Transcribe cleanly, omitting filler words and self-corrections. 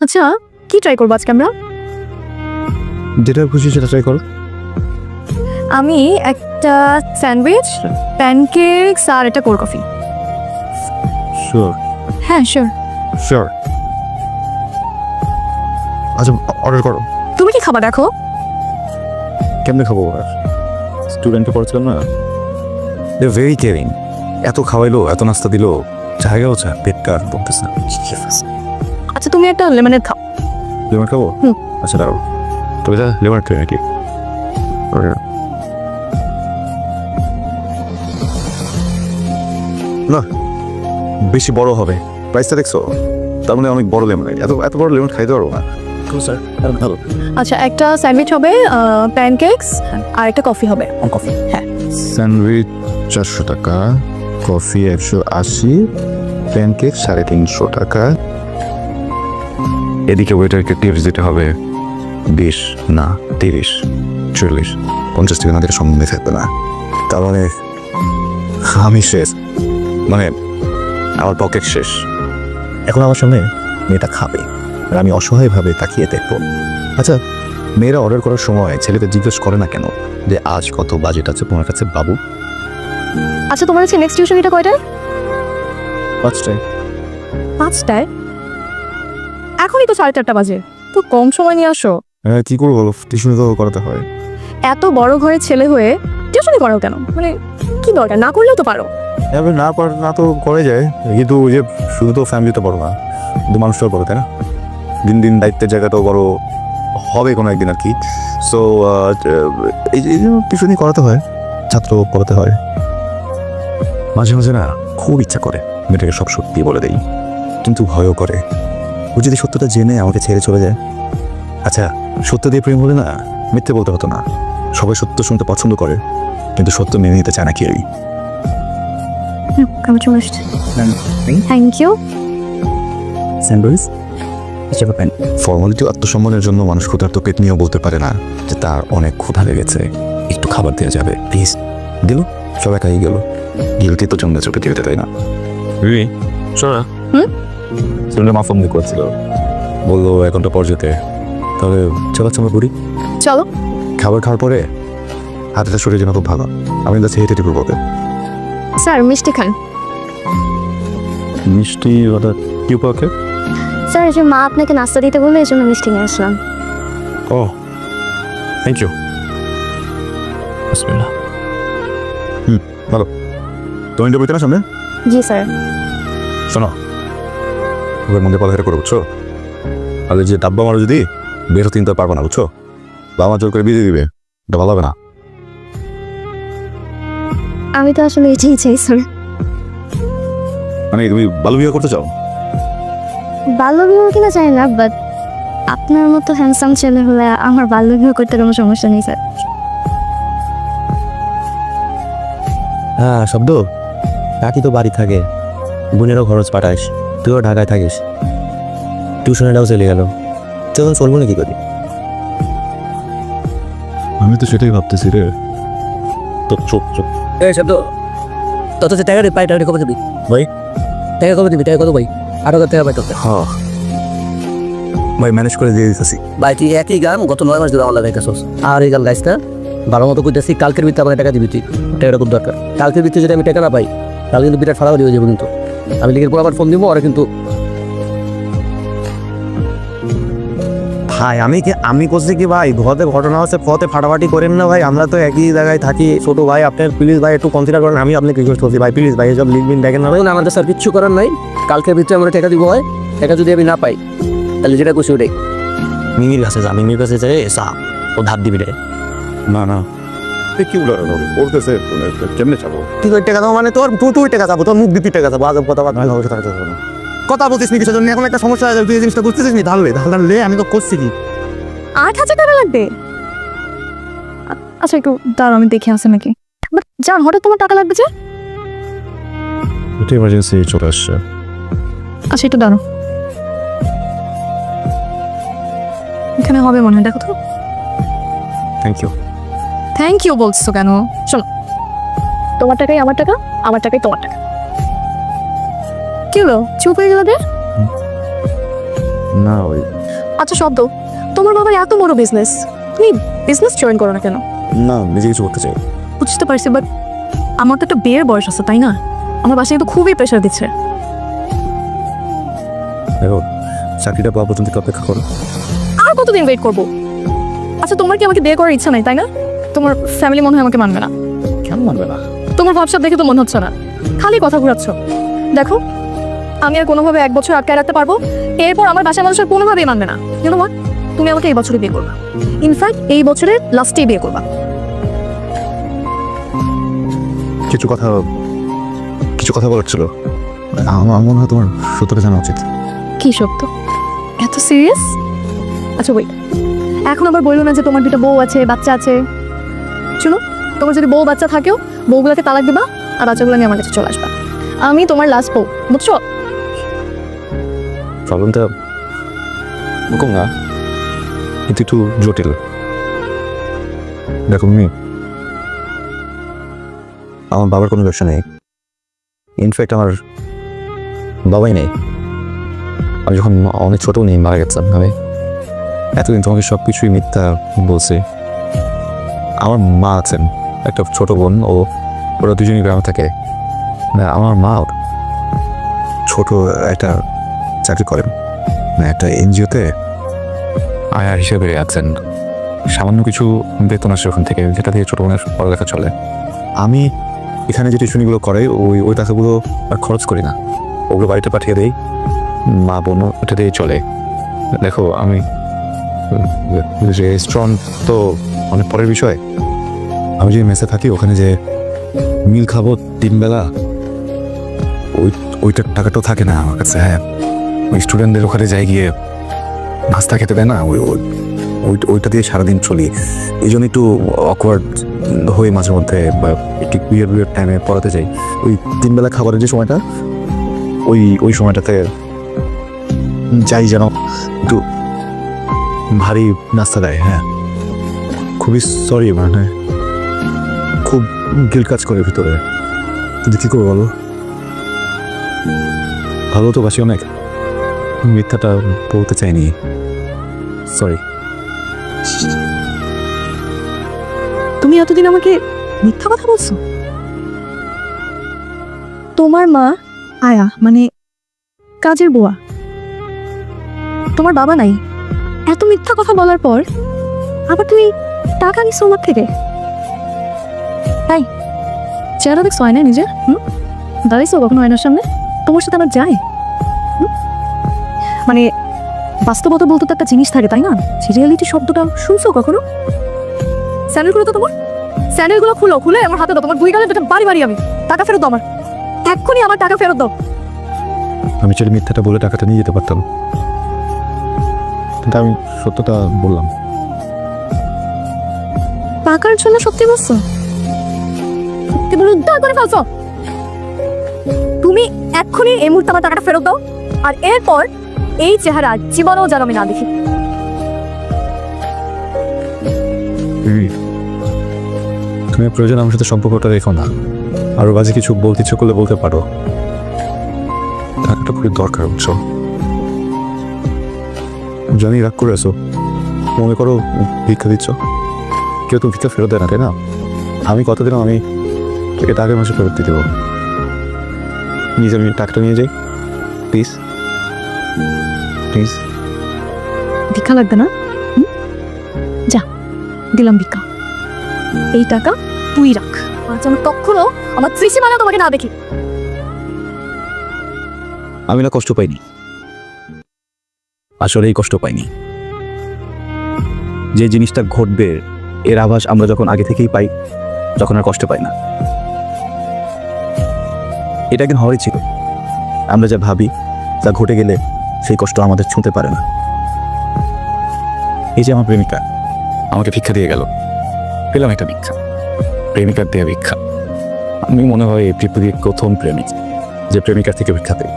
আচ্ছা, কি ট্রাই করবো আজকে আমরা? যেটা খুশি সেটা ট্রাই করো। আমি একটা স্যান্ডউইচ, প্যানকেকস আর একটা কোল্ড কফি। শিওর হ্যাঁ শিওর। শিওর। আচ্ছা অর্ডার করো। তুমি কি খাবা দেখো? কেমনে খাবো আর স্টুডেন্টকে পড়াচ্ছিলাম না, দে ভেরি কেয়ারিং। এত খাওয়াইলো, এত নাস্তা দিল, জায়গাও চা পেটটা আর বলতেছে না। আচ্ছা তুমি একটা লেমনেড খাও। লেমন খাবো? আচ্ছা দাঁড়াও, তবে যা লেমন ট্রে নাকি না, বেশি বড় হবে। প্রাইসটা দেখছো? তার মানে অনেক বড় লেমন। এত এত বড় লেমন খাইতে পারবো না। স্যার ভালো। আচ্ছা একটা স্যান্ডউইচ হবে, প্যানকেকস আর একটা কফি হবে। কফি হ্যাঁ। স্যান্ডউইচ 400 টাকা, কফি 180, প্যানকেক 350 টাকা। এদিকে ওয়েটারকে টিপস দিতে হবে 20 না 30 40 50 টাকা না দিলে সম্বন্ধে থাকবে না। তার মানে আমি শেষ, মানে আমার পকেট শেষ। এখন আমার সামনে মেয়েটা খাবে আর আমি অসহায়ভাবে তাকিয়ে দেখবো। আচ্ছা মেয়েরা অর্ডার করার সময় ছেলেদের জিজ্ঞেস করে না কেন যে আজ কত বাজেট আছে তোমার কাছে বাবু? আচ্ছা তোমার হচ্ছে নেক্সট টিউশন এটা কয়টায়? 5টায়। 5টায়? এখনই তো 4:30 বাজে, তো কম সময় নিয়ে আসো। হ্যাঁ কি করবো বলো, টিউশনি তো করাতে হয়। এত বড় ঘরের ছেলে হয়ে টিউশনি করাও কেন? মানে কি দরকার, না করলেও তো পারো। এবার না তো করে যায়, কিন্তু ওই যে শুধু তো ফ্যামিলি তো বড় না, কিন্তু মানুষটাও বড়, তাই না? দিন দিন দায়িত্বের জায়গাটাও বড় হবে কোনো একদিন আর কি। সো এই টিউশনি করাতে হয়, ছাত্র পড়াতে হয়। মাঝে মাঝে না খুব ইচ্ছা করে মেয়েটাকে সব সত্যি বলে দেই, কিন্তু ভয়ও করে ও যদি সত্যটা জেনে আমাকে ছেড়ে চলে যায়। আচ্ছা সত্য দিয়ে প্রেম হলে না মিথ্যে বলতে হতো না। সবাই সত্য শুনতে পছন্দ করে, কিন্তু সত্য মেনে নিতে চায় না কেউই। Thank you. স্যান্ডউইচ হিসেবে পেন। ফর্মালিটি আত্মসম্মানের জন্য মানুষ ক্ষুধার্ত পেট নিয়েও বলতে পারে না যে তার অনেক ক্ষুধা লেগেছে, একটু খাবার দেওয়া যাবে প্লিজ। দিল, সব একাই গেল। গিলটি তো জন্মে চোখে দিতে, তাই না? মা ফোন করেছিল, বললো 1 ঘন্টা পর যেতে। তাহলে চলাচ্ছে আমরা ঘুরি। চলো। খাবার খাওয়ার পরে হাতেটা শরীর যেন খুব ভালো, আমি কাছে হেঁটে টিপুর পথে। স্যার মিষ্টি খান। মিষ্টি অর্ডার কি পাকে? স্যার যে মা আপনাকে নাস্তা দিতে বললো এই জন্য মিষ্টি নিয়ে আসলাম। ও থ্যাংক ইউ। বিসমিল্লাহ। ভালো। তুমি ইন্টারভিউতে না সামনে? জি স্যার। শোনো, ওর মধ্যে পড়ালেখা করে বুঝছো, আর যে ডাব্বা মারো যদি বের হতে তো পারবো না বুঝছো। বাবা জোর করে বিয়ে দিবে, এটা ভালো হবে না। আমি তো আসলে এটাই চাই স্যার। মানে তুমি বাল্য বিয়ে করতে চাও? বাল্যবিবাহ কিনা চাই না, বাট আপনার মতো হ্যান্ডসাম ছেলে হলে আমার বাল্যবিবাহ করতে কোনো সমস্যা নেই স্যার। হ্যাঁ শব্দ, কাকি তো বাড়ি থাকে, বোনেরও খরচ পাঠাস, তুইও ঢাকায় থাকিস, টিউশনেটাও চলে গেল, তখন চলবো না কি করি? আমি তো সেটাই ভাবতেছি রে। তো চুপ চুপ। এই শব্দ, তত যে টাকা পাই টাকা কবে দিবি ভাই? টাকা কবে দিবি? টাকা কত ভাই? 8,000 টাকা পাই তোকে। হ্যাঁ ভাই ম্যানেজ করে দিয়ে দিতেছি। ভাই তুই একই গান গত 9 মাস ধরে আমার লাগে কাজ, আর এই গান গাইস না ভালো মতো কইতেছি। কালকের ভিতরে আমাকে টাকা দিবি, তুই টাকাটা খুব দরকার। কালকের ভিতরে যদি আমি টাকা না পাই তাহলে কিন্তু বিরাট ফাড়াফাড়ি হয়ে যাবো। কিন্তু আমি লিখের পর আবার ফোন দিব ওরা কিন্তু। ভাই আমি করছি কি ভাই, ঘরে ঘটনা হচ্ছে, পথে ফাটাফাটি করেন না ভাই, আমরা তো একই জায়গায় থাকি। ছোট ভাই আপনার প্লিজ ভাই একটু কনসিডার করেন, আমি আপনাকে রিকোয়েস্ট করছি ভাই, প্লিজ ভাই এসব লিখবেন দেখেন না ভাই। আমাদের স্যার কিচ্ছু করার নাই, কালকের ভিতরে আমরা টাকা দিব। হয় টাকা যদি আমি না পাই তাহলে যেটা খুশি ওটাই। মিমির কাছে যা, মিমির কাছে যাই এসা ও ধার দিবি রে। না না কি বলতেছে, কেমনে যাবো? তুই ওই টাকা দাও মানে তোর তুই টাকা যাবো, তোর মুখ দিবি টাকা যাবো, আজব কথা বাদ কথা বলছিস নি কিসের জন্য? এখন একটা সমস্যা আছে, তুই এই জিনিসটা বুঝতেছিস নি? ধারলে আমি তো করছি কি। 8,000 টাকা লাগবে? আচ্ছা একটু দাঁড়াও, আমি দেখে আসে নাকি। বাট জান হঠাৎ তোমার টাকা লাগবে যে? এটা ইমার্জেন্সি চলে আসছে। আচ্ছা একটু দাঁড়াও, এখানে হবে মনে হয়, দেখো তো। Thank you. থ্যাংক ইউ বলছো কেন? শোনো, তোমার টাকাই আমার টাকা, আমার টাকাই তোমার টাকা। কি হলো, চুপ হয়ে গেল? না ওই আচ্ছা শব্দ, তোমার বাবার এত বড় বিজনেস, তুমি বিজনেস জয়েন করো না কেন? না নিজে কিছু করতে চাই। বুঝতে পারছি, বাট আমার তো একটা বিয়ের বয়স আছে, তাই না? আমার বাসায় তো খুবই প্রেশার দিচ্ছে। দেখো চাকরিটা পাওয়া পর্যন্ত একটু অপেক্ষা করো। আর কতদিন ওয়েট করবো? আচ্ছা তোমার কি আমাকে বিয়ে করার ইচ্ছা নাই, তাই না? তোমার ফ্যামিলি মনে হয় আমাকে মানবে না। কেন মানবে না? তোমার ভাবসাব দেখে তো মনে হচ্ছে না, খালি কথা ঘুরাচ্ছ। দেখো আমি আর কোনোভাবে 1 বছর আটকায় রাখতে পারবো, এরপর আমার বাসায় মানুষের কোনোভাবেই মানবে না। জানো মা, তুমি আমাকে এই বছরই বিয়ে করবা, ইনফ্যাক্ট এই বছরের লাস্টেই বিয়ে করবা। কিছু কথা বলার ছিল। আমার মনে হয় তোমার সত্যটা জানা উচিত। কি সত্য? এত সিরিয়াস? আচ্ছা ওই এখন আবার বললো না যে তোমার 2টা বউ আছে, বাচ্চা আছে। শুনো, তোমার যদি বউ বাচ্চা থাকেও, বউগুলোকে তালাক দিবা আর বাচ্চাগুলো নিয়ে আমার কাছে চলে আসবা। আমি তোমার লাস্ট বউ, বুঝছো? প্রবলেমটা ওরকম না, কিন্তু একটু জটিল। দেখো তুমি, আমার বাবার কোনো ব্যবসা নেই, ইনফ্যাক্ট আমার বাবাই নেই। আমি যখন অনেক ছোট নেই মারা গেছিলাম। আমি এতদিন তোমাকে সব কিছুই মিথ্যা বলছি। আমার মা আছেন, একটা ছোট বোন, ওরা দুজনই গ্রামে থাকে। আমার মা ছোট একটা চাকরি করেন, একটা এনজিওতে আয়ার হিসেবে আছেন। সামান্য কিছু বেতন আসে ওখান থেকে, যেটা দিয়ে ছোট বোনের পড়ালেখা চলে। আমি এখানে যে টিউশনিগুলো করে ওই টাকাগুলো আর খরচ করি না, ওগুলো বাড়িতে পাঠিয়ে দেই। মা বোন ওটা দিয়ে চলে। দেখো আমি রেস্টুরেন্ট তো অনেক পরের বিষয়। আমি যে মেসে থাকি ওখানে যে মিল খাবো 3 বেলা, ওইটার টাকাটাও থাকে না আমার কাছে। হ্যাঁ, ওই স্টুডেন্টদের ওখানে যাই গিয়ে নাস্তা খেতে দেয় না, ওইটা দিয়ে সারাদিন চলি। এই জন্য একটু অকওয়ার্ড হয়ে মাঝে মধ্যে বা একটু বিয়ের টাইমে পড়াতে যাই। ওই 3 বেলা খাবারের যে সময়টা, ওই সময়টাতে যাই যেন একটু ভারী নাস্তা দেয়। হ্যাঁ, খুবই সরি, মানে খুব গিল্ট কাজ করে ভিতরে। কিন্তু কী করবো বলো, ভালো তো বাসি অনেক, মিথ্যাটা বলতে চাইনি, সরি। তুমি এতদিন আমাকে মিথ্যা কথা বলছো? তোমার মা আয়া মানে কাজের বুয়া, তোমার বাবা নাই, এত মিথ্যা কথা বলার পর আবার তুমি টাকা নিছো আমার থেকে? তাই চেহারা দেখছো আয়নায় নিজের? দাঁড়াইছো কখনো আয়নার সামনে? তোমার সাথে আমার যায়? মানে বাস্তবতা বলতে তো একটা জিনিস থাকে, তাই না? রিয়েলিটি শব্দটা শুনছো কখনো? স্যান্ডেলগুলো তো তোমার, স্যান্ডেলগুলো খুলে আমার হাতে দাও। তোমার 2 গালে দুটো বাড়ি আমার টাকা ফেরত দাও। আমার এক্ষুনি আমার টাকা ফেরত দাও। আমি চাইলে মিথ্যাটা বলে টাকাটা নিয়ে যেতে পারতাম, কিন্তু আমি সত্যটা বললাম। টাকার জন্য সত্যি বলছো? সত্যি বলে উদ্ধার করে ফেলছো। তুমি এক্ষুনি এই মুহূর্তে আমার টাকাটা ফেরত দাও, আর এরপর এই চেহারা জীবনেও যেন আমি না দেখি। তুমি প্রয়োজন আমার সাথে সম্পর্কটা রেখো না। আরো বাজে কিছু বলতে ইচ্ছে করলে বলতে পারো, টাকাটা খুবই দরকার, বুঝছো? জানি রাগ করে আসো, মনে করো ভিক্ষা দিচ্ছ, কেউ তো ভিক্ষা ফেরত দেয় না, তাই না? আমি কথা দিলাম আমি এটা আগের মাসে ফেরত দিয়ে দেবো। নিজে আমি টাকাটা নিয়ে যাই, প্লিজ প্লিজ। ভিক্ষা লাগবে না? যা, দিলাম ভিক্ষা। এই টাকা তুই রাখ, আজ আমি কখনো আমার ত্রিসীমানা তোমাকে না দেখি। আমি না কষ্ট পাইনি, আসলে এই কষ্ট পাইনি। যে জিনিসটা ঘটবে এর আভাস আমরা যখন আগে থেকেই পাই, যখন আর কষ্ট পাই না। এটা একদিন হওয়ারই ছিল। আমরা যা ভাবি তা ঘটে গেলে সেই কষ্ট আমাদের ছুঁতে পারে না। এই যে আমার প্রেমিকা আমাকে ভিক্ষা দিয়ে গেল, পেলাম একটা ভিক্ষা, প্রেমিকার দেয়া ভিক্ষা। আমি মনে হয় এই পৃথিবীর প্রথম প্রেমিক যে প্রেমিকার থেকে ভিক্ষা পেয়ে।